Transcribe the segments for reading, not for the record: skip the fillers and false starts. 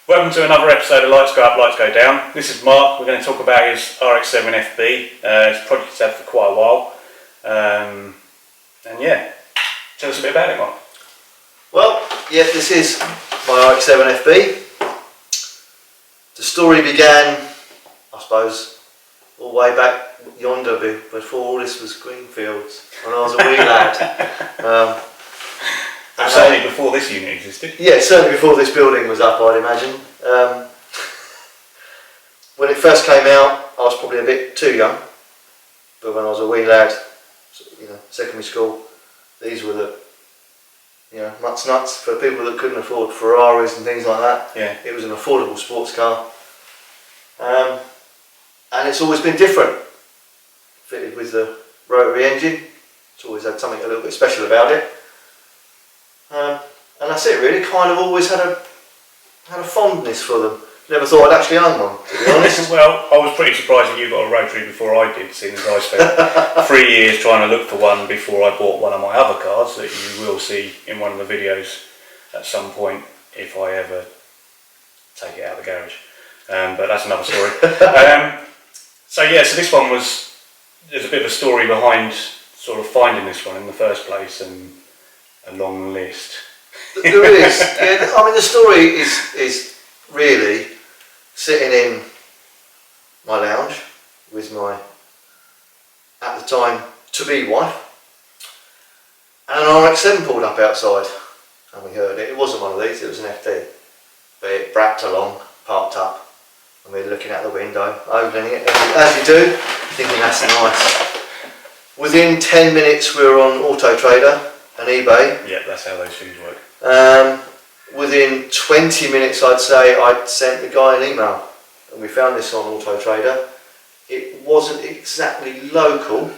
Welcome to another episode of Lights Go Up, Lights Go Down. This is Mark. We're going to talk about his RX7 FB. It's a project he's had for quite a while. And yeah, tell us a bit about it, Mark. Well, yeah, this is my RX7 FB. The story began, I suppose, all the way back yonder before all this was green fields, when I was a wee lad. Certainly before this unit existed. Yeah, certainly before this building was up, I'd imagine. When it first came out, I was probably a bit too young, but when I was a wee lad, secondary school, these were the nuts for people that couldn't afford Ferraris and things like that. Yeah. It was an affordable sports car, and it's always been different. Fitted with the rotary engine, it's always had something a little bit special about it. And that's it really, kind of always had a fondness for them. Never thought I'd actually own one, to be honest. Well, I was pretty surprised that you got a rotary before I did, seeing as I spent 3 years trying to look for one before I bought one of my other cars that you will see in one of the videos at some point if I ever take it out of the garage. But that's another story. So this one there's a bit of a story behind sort of finding this one in the first place, and a long list. There is. Yeah, I mean, the story is really sitting in my lounge with my, at the time, to-be wife, and an RX7 pulled up outside, and we heard it. It wasn't one of these, it was an FD, but it brapped along, parked up, and we were looking out the window, opening it, as you do, thinking that's nice. Within 10 minutes we were on Auto Trader and eBay. Yeah, that's how those things work. Within 20 minutes, I'd say, I'd sent the guy an email, and we found this on Auto Trader. It wasn't exactly local,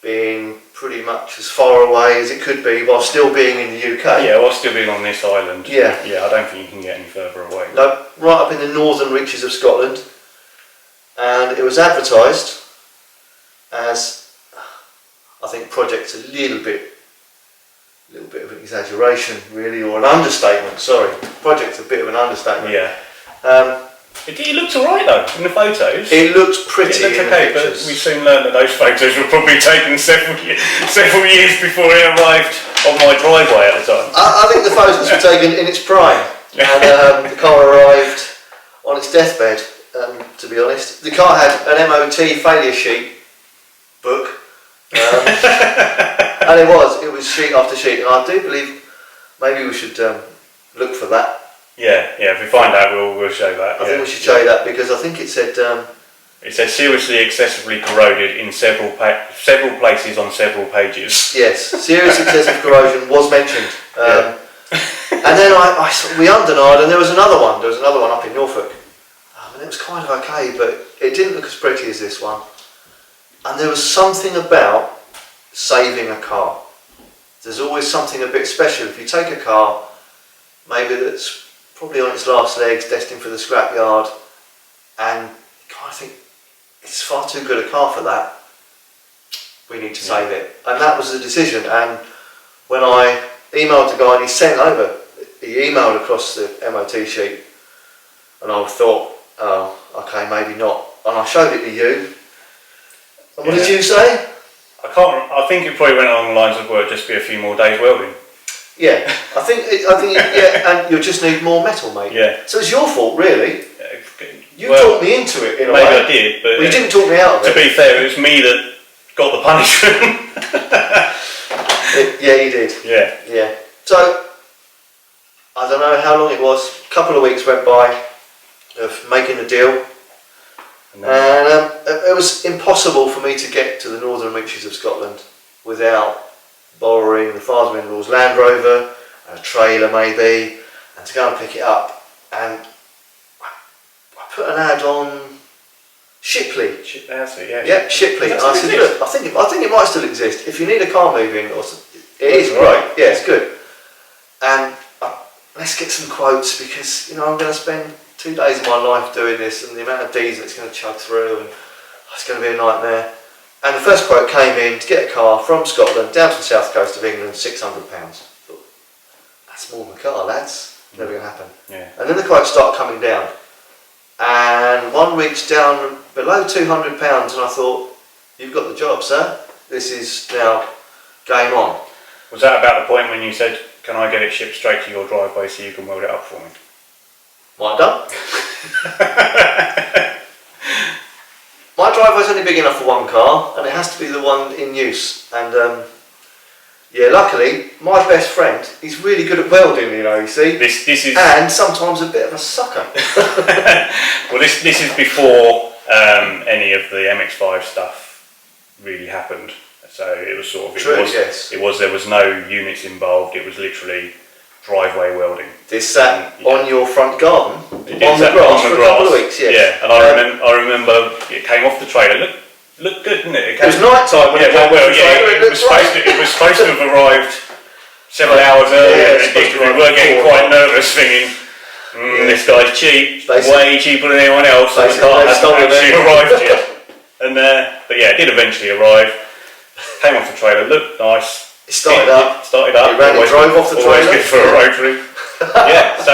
being pretty much as far away as it could be while still being in the UK. Yeah, while still being on this island. Yeah. Yeah, I don't think you can get any further away. No, right up in the northern reaches of Scotland, and it was advertised as, I think project's a little bit of an exaggeration really, or an understatement, sorry. Project's a bit of an understatement. Yeah. It looked alright though, in the photos. It looked pretty in the okay, but we soon learned that those photos were probably taken several years before it arrived on my driveway at the time. I think the photos were taken in its prime, and the car arrived on its deathbed, to be honest. The car had an MOT failure sheet book. And it was sheet after sheet, and I do believe maybe we should look for that. Yeah, if we find out, we'll show that. I think we should show you that, because I think it said it said seriously excessively corroded in several places on several pages. Yes, serious excessive corrosion was mentioned. And then we underlined, and there was another one. There was another one up in Norfolk, and it was kind of okay, but it didn't look as pretty as this one. And there was something about saving a car. There's always something a bit special. If you take a car, maybe that's probably on its last legs, destined for the scrapyard, and you kind of think, it's far too good a car for that, we need to save it. And that was the decision. And when I emailed the guy, and he emailed across the MOT sheet, and I thought, oh, okay, maybe not. And I showed it to you. And what did you say? I think it probably went along the lines of, well, just be a few more days welding. Yeah, I think, and you'll just need more metal, mate. Yeah. So it's your fault, really. You talked me into it in a way. Maybe I did, but you didn't talk me out of it. To be fair, it was me that got the punishment. Yeah, you did. Yeah. So, I don't know how long it was. A couple of weeks went by of making the deal. And it was impossible for me to get to the northern reaches of Scotland without borrowing the father-in-law's Land Rover, a trailer maybe, and to go and pick it up. And I put an ad on Shipley. That's it, yeah. Yeah, Shipley. And I said, look, I think it might still exist. If you need a car moving, it is great. Yeah, it's good. And let's get some quotes, because I'm going to spend 2 days of my life doing this, and the amount of diesel it's going to chug through, and it's going to be a nightmare. And the first quote came in to get a car from Scotland down to the south coast of England, £600. Thought, that's more than a car, lads. Never going to happen. Yeah. And then the quotes start coming down. And one reached down below £200 and I thought, you've got the job, sir. This is now game on. Was that about the point when you said, can I get it shipped straight to your driveway so you can weld it up for me? Might done. My driveway's only big enough for one car, and it has to be the one in use. And yeah, luckily, my best friend, he's really good at welding, you see. This is... And sometimes a bit of a sucker. Well, this is before any of the MX5 stuff really happened. So it was sort of... There was no units involved, it was literally driveway welding. This sat on your front garden, on the grass for a couple of weeks, yes. Yeah, and I remember it came off the trailer. Looked good, didn't it? It was night time when it came off the trailer. It was supposed to have arrived several hours earlier. We were getting quite nervous, thinking, this guy's cheap, way cheaper than anyone else. So the car hasn't actually arrived yet. And but yeah, it did eventually arrive. Came off the trailer, looked nice. It started up. It ran and drove off the trailer. Always good for a rotary. Yeah, so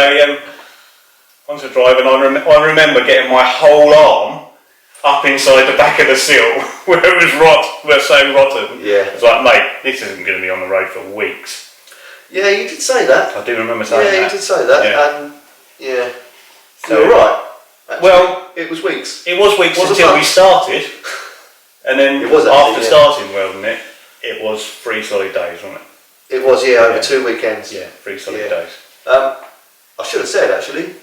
onto the drive, and I remember getting my whole arm up inside the back of the sill where it was so rotten. Yeah. It's like, mate, this isn't going to be on the road for weeks. Yeah, you did say that. I do remember saying that. Yeah, you did say that. Yeah. And yeah, so you're right. Actually, well, it was weeks. It was weeks until we started. And then after starting welding it, it was 3 solid days, wasn't it? It was, yeah, over 2 weekends. Yeah, 3 solid days. I should have said, actually,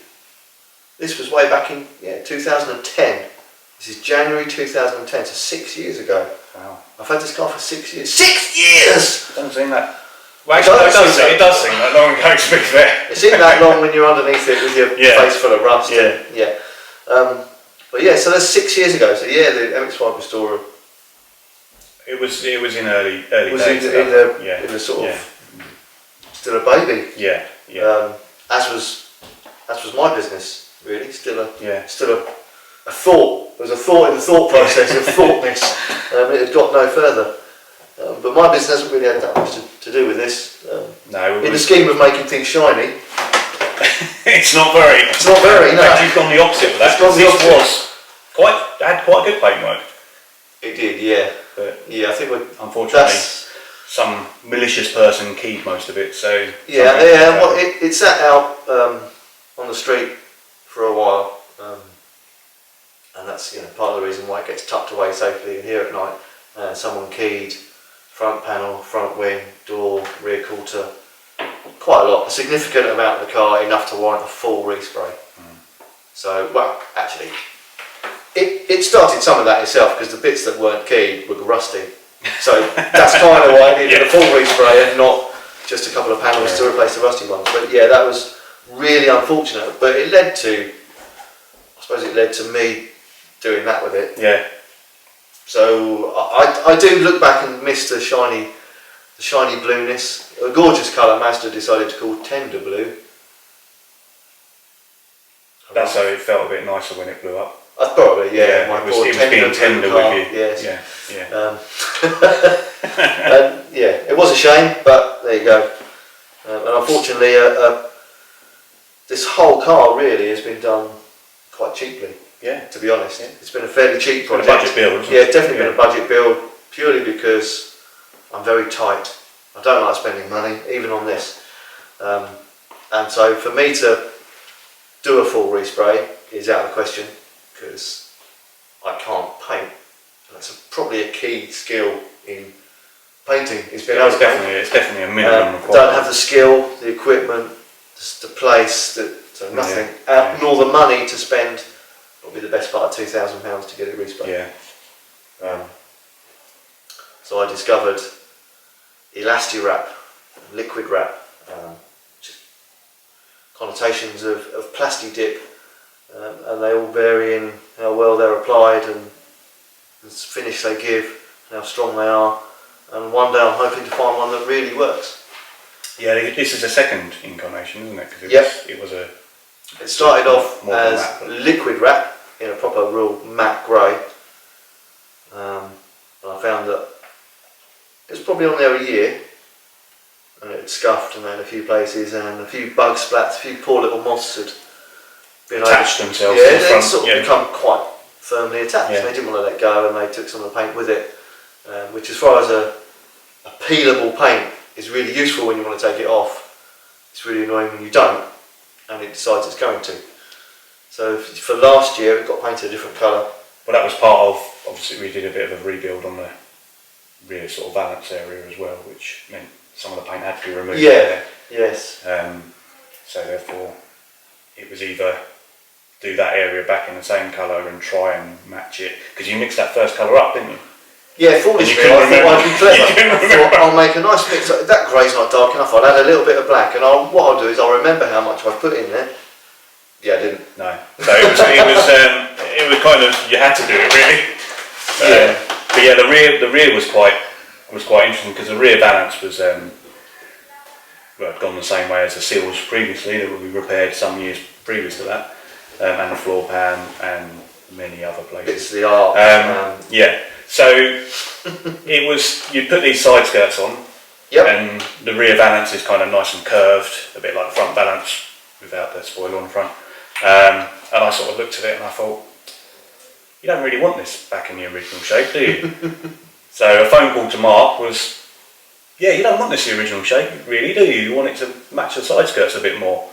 this was way back in 2010. This is January 2010, so 6 years ago. Wow. I've had this car for 6 years. 6 years! Doesn't seem that... Well, actually, it does seem that long ago, to be fair. It seemed that long when you're underneath it with your face full of rust. Yeah. But yeah, so that's 6 years ago. So yeah, the MX5 Restorer. It was in early days. In the sort of still a baby. Yeah. As was my business, really. Still a thought. There was a thought in the thought process of thoughtness. It had got no further. But my business hasn't really had that much to do with this. No. In the scheme of making things shiny. It's not very. It's not very. No. In fact, you've gone the opposite of that. Had quite good paintwork. It did, yeah. But yeah, I think unfortunately some malicious person keyed most of it. So well, it sat out on the street for a while, and that's part of the reason why it gets tucked away safely in here at night. Someone keyed front panel, front wing, door, rear quarter, quite a lot, a significant amount of the car, enough to warrant a full respray. So, well, actually, it started some of that itself because the bits that weren't keyed were rusty. So that's kind of why it needed a full respray and not just a couple of panels to replace the rusty ones. But yeah, that was really unfortunate. But it led to, I suppose it led to me doing that with it. Yeah. So I do look back and miss the shiny blueness. A gorgeous colour Mazda decided to call Tender Blue. That's how it felt a bit nicer when it blew up. Probably, it was being tender with you. Yes. Yeah. And it was a shame, but there you go. And unfortunately, this whole car really has been done quite cheaply. Yeah. To be honest, it's been a fairly cheap project. Budget build, isn't it? Yeah, it's definitely been a budget build, purely because I'm very tight. I don't like spending money, even on this. And so for me to do a full respray is out of the question, because I can't paint. That's probably a key skill in painting. It's definitely a minimum requirement. Don't have the skill, the equipment, the place, so nothing, nor the money to spend. Probably the best part of £2,000 to get it resprayed. Yeah. So I discovered Elasti-Wrap, liquid wrap, connotations of Plasti-Dip, and they all vary in how well they're applied and the finish they give, and how strong they are. And one day I'm hoping to find one that really works. Yeah, this is a second incarnation, isn't it? Because it started off as liquid wrap in a proper real matte grey, and I found that it was probably on there a year, and it had scuffed and then a few places and a few bug splats, a few poor little moths had been attached themselves yeah, to the front. they'd sort of become quite firmly attached. Yeah. They didn't want to let go and they took some of the paint with it, which as far as a peelable paint is really useful when you want to take it off. It's really annoying when you don't and it decides it's going to. So for last year it got painted a different colour. Well, that was part of, obviously we did a bit of a rebuild on the rear sort of valance area as well, which meant some of the paint had to be removed. Yeah, there. yes. So therefore it was either do that area back in the same colour and try and match it, because you mixed that first colour up, didn't you? Yeah, foolishly I thought I'd be clever. I thought I'll make a nice mix. That grey's not dark enough, I'll add a little bit of black and what I'll do is I'll remember how much I've put in there. Yeah, I didn't. No. So it was kind of, you had to do it really. Yeah. But yeah, the rear was quite interesting, because the rear valance was well, had gone the same way as the seals previously that we repaired some years previous to that, and the floor pan and many other places. It's the art. Yeah. So it was, you'd put these side skirts on, Yep. and the rear valance is kind of nice and curved, a bit like the front valance without the spoiler on the front. And I sort of looked at it and I thought, you don't really want this back in the original shape, do you? So a phone call to Mark was, yeah, you don't want this in the original shape, really, do you? You want it to match the side skirts a bit more.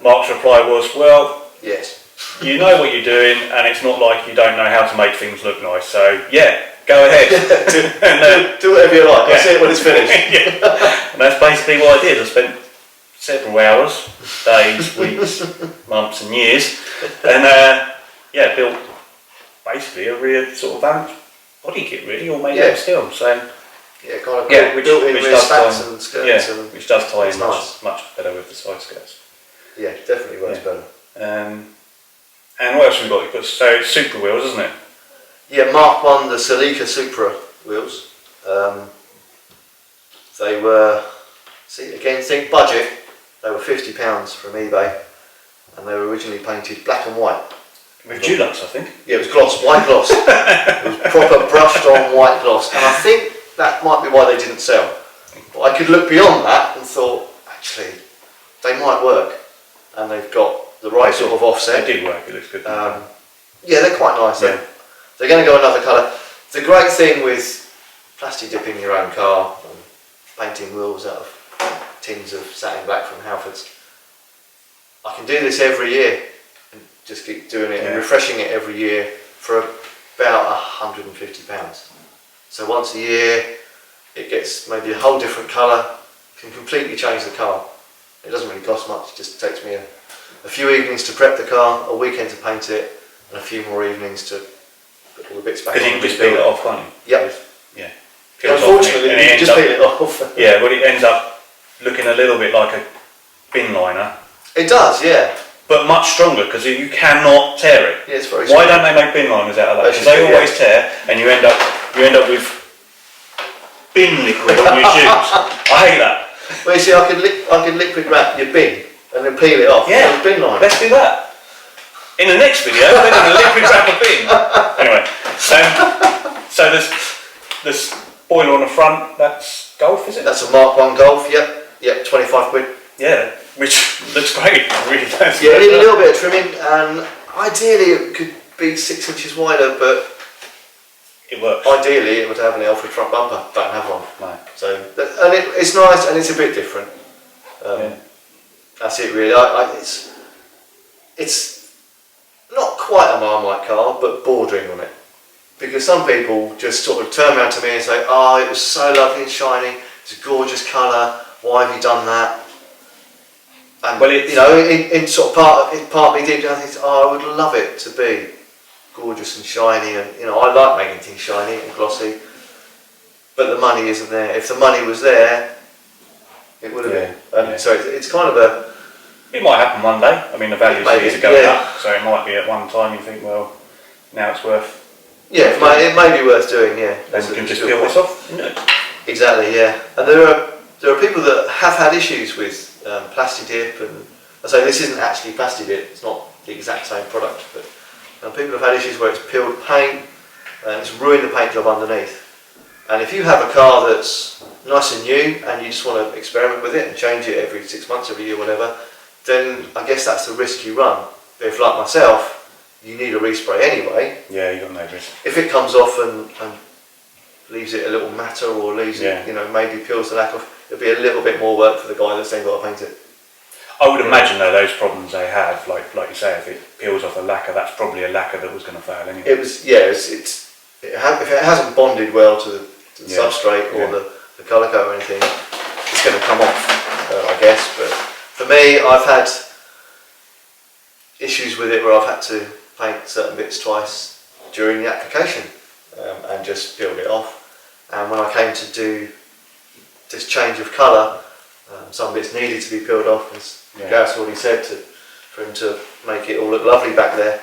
Mark's reply was, well, yes. you know what you're doing, and it's not like you don't know how to make things look nice, so yeah, go ahead. do whatever you like, I'll see it when it's finished. Yeah. And that's basically what I did. I spent several hours, days, weeks, months and years, and yeah, built basically a rear sort of valance body kit really, all made out of steel. So yeah, kind of which built in which rear does spats tie, and skirts. yeah, which does tie in nice. much better with the side skirts. Yeah, definitely works better. And what else have we got? So it's Supra wheels, isn't it? Yeah, Mark won the Celica Supra wheels. They were, see again, think budget, they were £50 from eBay and they were originally painted black and white. With Dulux, I think. Yeah, it was gloss, white gloss. It was proper brushed on white gloss, and I think that might be why they didn't sell. But I could look beyond that and thought, actually, they might work, and they've got the right sort of offset. They did work, it looks good. Yeah, they're quite nice. Yeah. They're going to go another colour. The great thing with plastic dipping your own car and painting wheels out of tins of satin black from Halfords, I can do this every year and just keep doing it and refreshing it every year for about £150. So once a year it gets maybe a whole different colour, can completely change the car. It doesn't really cost much, it just takes me a few evenings to prep the car, a weekend to paint it, and a few more evenings to put all the bits back on. Because you can just peel it off, can't you? Yep. Yeah. Unfortunately, you can just peel it off. Yeah, well, it ends up looking a little bit like a bin liner. It does, yeah. But much stronger, because you cannot tear it. Yeah, it's very Why strong. don't they make bin liners out of that? Because they always tear, and you end up with bin liquid on your shoes. I hate that. Well, you see, I could liquid wrap your bin and then peel it off. Yeah, bin liner. let's do that. In the next video, we're going to liquid wrap a bin. Anyway, so there's this spoiler on the front. That's Golf, is it? That's a Mark 1 Golf. Yep, 25 quid. Yeah, which looks great. It really does. Yeah, need a little bit of trimming, and ideally it could be 6 inches wider, but it works. Ideally it would have an Alfred front bumper. Don't have one. No. So, and it's nice, and it's a bit different. That's it really. It's not quite a Marmite car, but bordering on it. Because some people just sort of turn around to me and say, "Oh, it was so lovely and shiny. It's a gorgeous colour. Why have you done that?" And well, you know, in sort of part me deep down, I think, "Oh, I would love it to be gorgeous and shiny, and you know, I like making things shiny and glossy." But the money isn't there. If the money was there, it would have been. And so it's kind of a. It might happen one day. I mean, the values of these are going up, so it might be at one time you think, well, now it's worth. Yeah, it may be worth doing. Yeah, then we can just peel this off. Exactly. Yeah, and there are people that have had issues with plastic dip, and I say this isn't actually plastic dip. It's not the exact same product, but people have had issues where it's peeled paint and it's ruined the paint job underneath. And if you have a car that's nice and new, and you just want to experiment with it and change it every 6 months, every year, whatever, then I guess that's the risk you run. But if, like myself, you need a respray anyway. Yeah, you got no risk. If it comes off and leaves it a little matter, or leaves it, maybe peels the lacquer off, it'll be a little bit more work for the guy that's then got to paint it. I would imagine though those problems they have, like you say, if it peels off a lacquer, that's probably a lacquer that was going to fail anyway. It was, if it hasn't bonded well to the substrate or the colour coat or anything, it's going to come off, I guess. But for me, I've had issues with it where I've had to paint certain bits twice during the application and just peeled it off. And when I came to do this change of colour, some bits needed to be peeled off, as Gareth's already said, for him to make it all look lovely back there.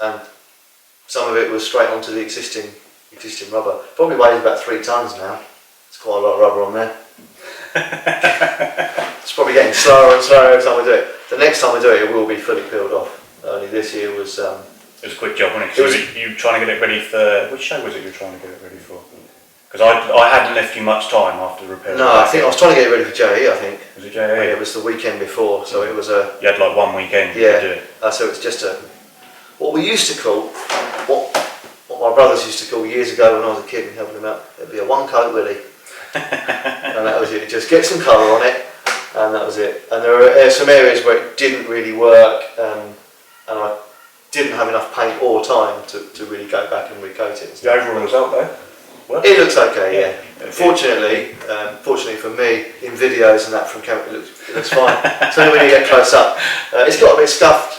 And some of it was straight onto the existing rubber. Probably weighs about 3 tonnes now. It's quite a lot of rubber on there. It's probably getting slower and slower every time we do it. The next time we do it, it will be fully peeled off. Only this year was... it was a quick job, wasn't it? Because you were trying to get it ready for... Which show was it you were trying to get it ready for? Because I hadn't left you much time after the repair. No, I think I was trying to get it ready for JE, I think. Was it JE? It was the weekend before, so it was a... You had like one weekend to do it. So it's just a... What we used to call... What my brothers used to call years ago when I was a kid and helping them out, it'd be a one-coat willy. And that was it. Just get some colour on it, and that was it. And there were some areas where it didn't really work, and I didn't have enough paint or time to really go back and recoat it. The overall result though? Well, it looks okay, yeah. Fortunately for me, in videos and that from camera, it looks fine. It's only when you get close up. It's got a bit scuffed.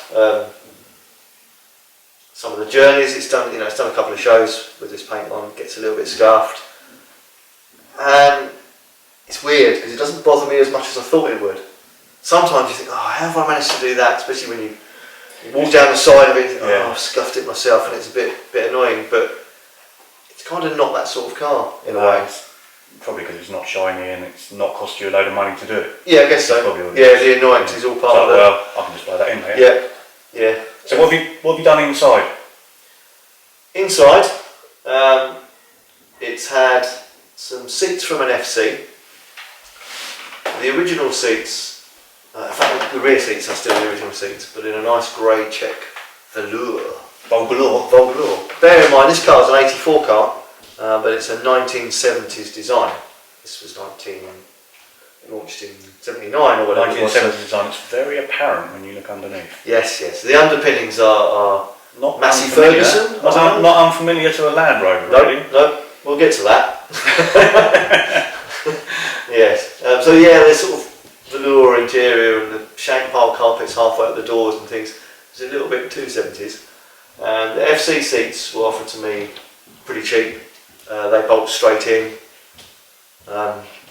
Some of the journeys it's done a couple of shows with this paint on, gets a little bit scuffed. And it's weird because it doesn't bother me as much as I thought it would. Sometimes you think, oh, how have I managed to do that? Especially when you walk down the side of it, and think, oh, I've scuffed it myself, and it's a bit annoying. But it's kind of not that sort of car in a way. Probably because it's not shiny and it's not cost you a load of money to do it. Yeah, I guess so. Yeah, the annoyance is all part of it. Well, I can just buy that in there. Yeah. So what have you done inside? Inside, it's had some seats from an FC. The original seats, in fact the rear seats are still the original seats, but in a nice grey check velour. Volglour. Bear in mind, this car is an 84 car, but it's a 1970s design. This was launched in 79 or whatever. 1970s design. It's very apparent when you look underneath. Yes. The underpinnings are not Massey Ferguson. Not unfamiliar to a Land Rover, really. No, we'll get to that. Yes. There's sort of velour interior and the shank pile carpets halfway up the doors and things. It's a little bit 270s. And the FC seats were offered to me pretty cheap. They bolt straight in.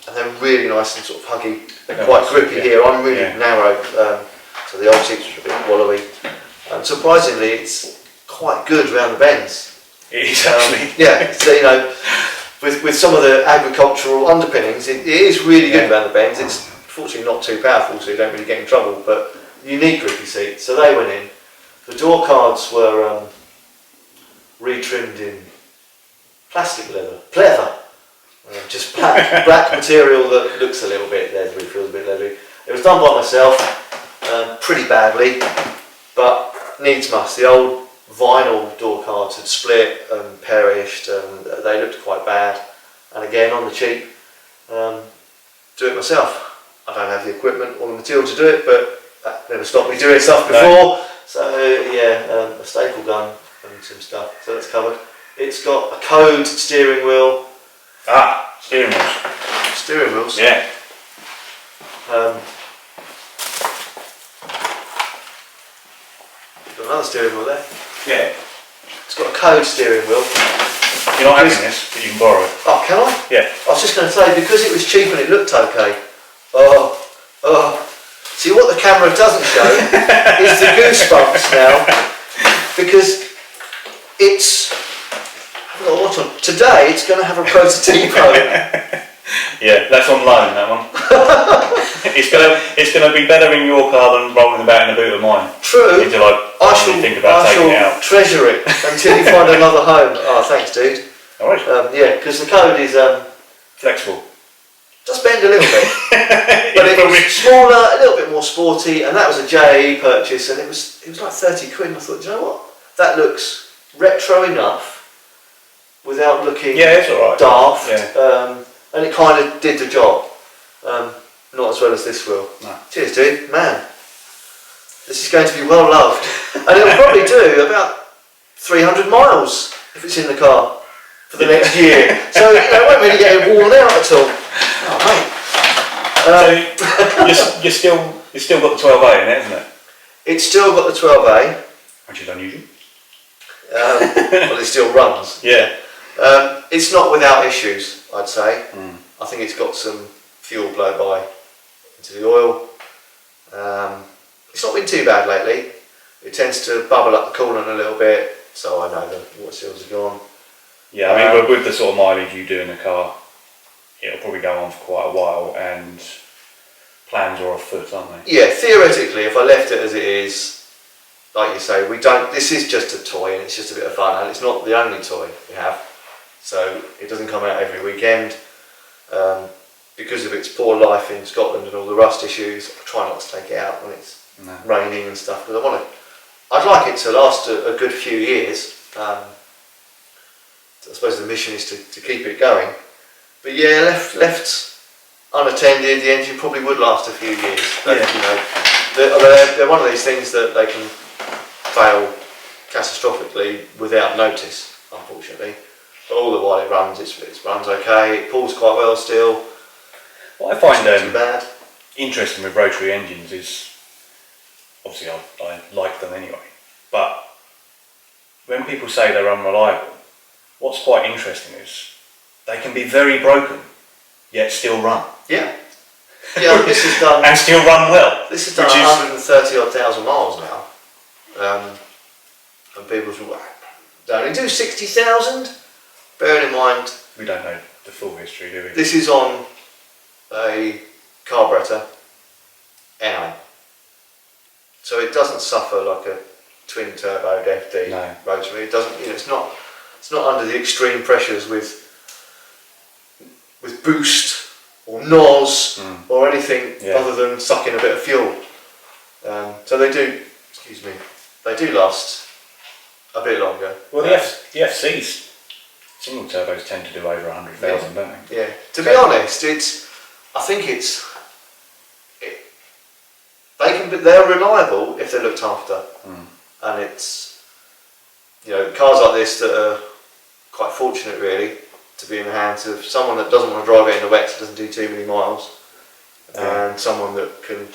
And they're really nice and sort of huggy. They're quite grippy here. I'm really narrow, so the old seats are a bit wallowy. And surprisingly, it's quite good round the bends. It is actually. So with some of the agricultural underpinnings, it is really good round the bends. It's fortunately not too powerful, so you don't really get in trouble. But unique grippy seats, so they went in. The door cards were retrimmed in plastic pleather. Just black material that looks a little bit leathery, feels a bit leathery. It was done by myself, pretty badly, but needs must. The old vinyl door cards had split and perished, and they looked quite bad. And again, on the cheap, do it myself. I don't have the equipment or the material to do it, but that never stopped me doing stuff before. No. So a staple gun and some stuff. So that's covered. It's got a code steering wheel. Steering wheels. Steering wheels? Yeah. Got another steering wheel there? Yeah. It's got a code steering wheel. You're not having this, but you can borrow it. Oh, can I? Yeah. I was just going to say, because it was cheap and it looked okay. See, what the camera doesn't show is the goosebumps now, because it's... Today it's going to have a prototypo. Yeah, that's on loan, that one. it's going to be better in your car than rolling about in the boot of mine. True. Until I think about taking it out. Treasure it until you find another home. Oh, thanks, dude. Alright. Because the code is Flexible. Just bend a little bit. But it was smaller, a little bit more sporty, and that was a JAE purchase, and it was like 30 quid, and I thought, do you know what? That looks retro enough without looking it's all right. daft, Yeah. and it kind of did the job. Not as well as this will. No. Cheers, dude. Man, this is going to be well loved, and it'll probably do about 300 miles if it's in the car for the next year. So it won't really get worn out at all. Oh, mate. So you still got the 12A in it, isn't it? It's still got the 12A. Which is unusual. Well, it still runs. Yeah. It's not without issues, I'd say. Mm. I think it's got some fuel blow by into the oil. It's not been too bad lately. It tends to bubble up the coolant a little bit, so I know the water seals are gone. Yeah, I mean, with the sort of mileage you do in the car, it'll probably go on for quite a while, and plans are afoot, aren't they? Yeah, theoretically, if I left it as it is, like you say, this is just a toy and it's just a bit of fun, and it's not the only toy we have. So it doesn't come out every weekend. Because of its poor life in Scotland and all the rust issues, I try not to take it out when it's raining and stuff, because I'd like it to last a good few years. I suppose the mission is to keep it going. But yeah, left unattended, the engine probably would last a few years. But, they're one of these things that they can fail catastrophically without notice, unfortunately. But all the while it runs, it runs okay. It pulls quite well still. What I find not too bad. interesting with rotary engines is, obviously I like them anyway, but when people say they're unreliable, what's quite interesting is they can be very broken, yet still run. Yeah. Yeah, this is done. And still run well. This is done 130 odd thousand miles now. And people say, they only do 60,000. Bearing in mind, we don't know the full history, do we? This is on a carburetor NA. So it doesn't suffer like a twin turbo FD rotary. It doesn't, it's not under the extreme pressures with boost or NOS or anything other than sucking a bit of fuel. So they do last a bit longer. Well, the FCs, single turbos tend to do over 100,000, don't they? Yeah. To be honest, they're reliable if they're looked after, and it's cars like this that are quite fortunate really to be in the hands of someone that doesn't want to drive it in the wet, so doesn't do too many miles, and someone that can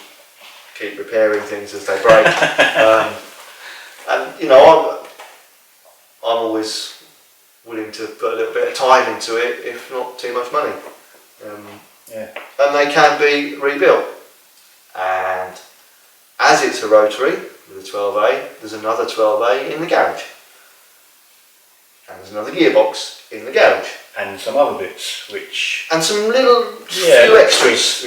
keep repairing things as they break. I'm always willing to put a little bit of time into it, if not too much money. And they can be rebuilt. And as it's a rotary with a 12A, there's another 12A in the garage. And there's another gearbox in the garage. And some other bits, and some little few extras.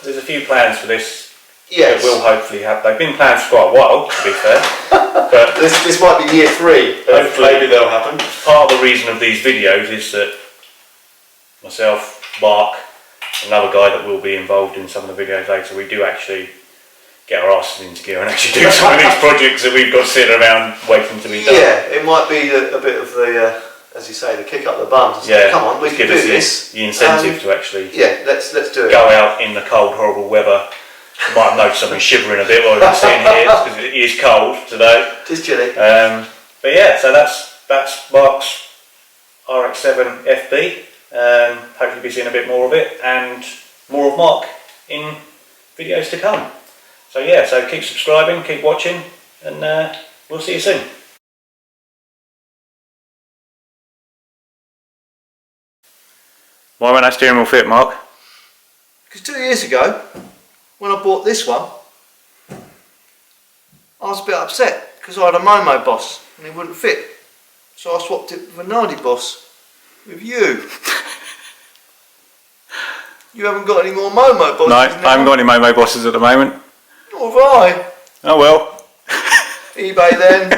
There's a few plans for this. Yes. That we'll hopefully have. They've been planned for quite a while, to be fair. But this might be year 3. Hopefully maybe that'll happen. Part of the reason of these videos is that myself, Marc, another guy that will be involved in some of the videos later, we do actually get our asses into gear and actually do some of these projects that we've got sitting around waiting to be done. Yeah, it might be a bit of the, as you say, the kick up the bum to say, come on, we can do this. The incentive to actually let's do it. Go out in the cold, horrible weather. You might have noticed I'm shivering a bit while we're sitting here because it is cold today. It is chilly. But yeah, so that's Marc's RX7 FB. Hopefully be seeing a bit more of it and more of Marc in videos to come. So yeah, so keep subscribing, keep watching, and we'll see you soon. Why won't that steering wheel fit, Marc? Because 2 years ago, when I bought this one, I was a bit upset because I had a Momo Boss and it wouldn't fit. So I swapped it with a Nardi Boss with you. You haven't got any more Momo Bosses? No, I haven't got any Momo Bosses at the moment. Nor have I. Oh well. eBay then.